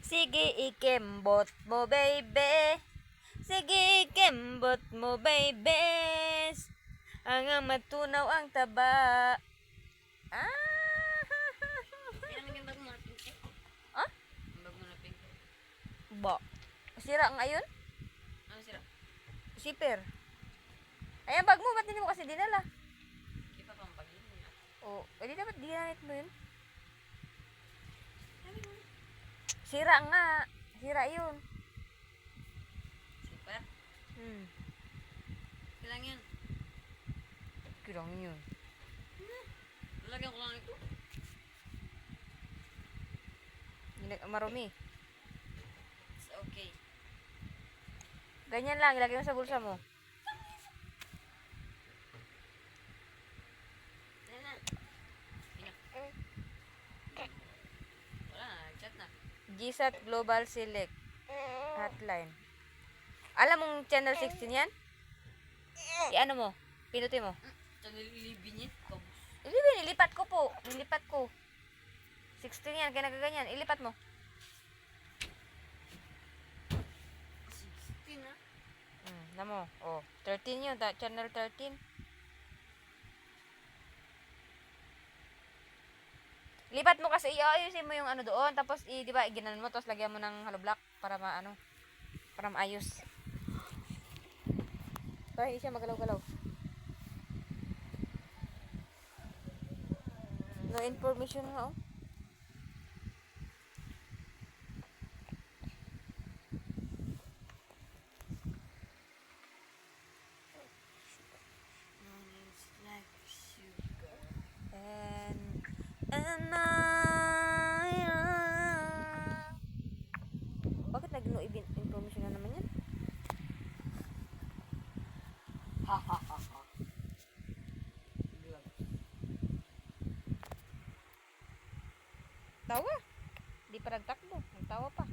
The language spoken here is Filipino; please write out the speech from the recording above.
Sige, ikembot mo, baby. Sige, ikembot mo, baby. Ang matunaw ang taba. Ah! Yan ang bag mo na pink. Ah? Ang bag mo na pink. Ba? Sira ngayon? Ano sira? Zipper. Ay, ang bag mo, ba't hindi mo kasi dinala? Di pa pang bag yun. O, edi dapat ginamit mo yun. Sira nga. Sira yun. Super. Kailang yun. Kirang yun. Lalagyan ko lang ito. Marumi. It's okay. Ganyan lang, ilagay mo sa bulsa mo. Yan na. Ina. Wala na, chat na. GSAT Global Select Hotline. Alam mong channel 16 yan? I-ano mo? Pinutin mo. Channel 11 yan. Kabus. Nilipat ko po. Nilipat ko. 16 yan, kaya nagaganyan. Ilipat mo. 16 na. Namo. Oh, 13 yun. Channel 13. Lipat mo kasi, ayusin mo yung ano doon. Tapos, di ba, ginan mo. Tapos, lagyan mo ng hollow block para para maayos. Para hindi siya magalaw-galaw. No information nga, oh. It's like sugar. And bakit nag-no information na naman yan? Ha ha ha ha. Tawa. Di pa nagtakbo. Nagtawa pa.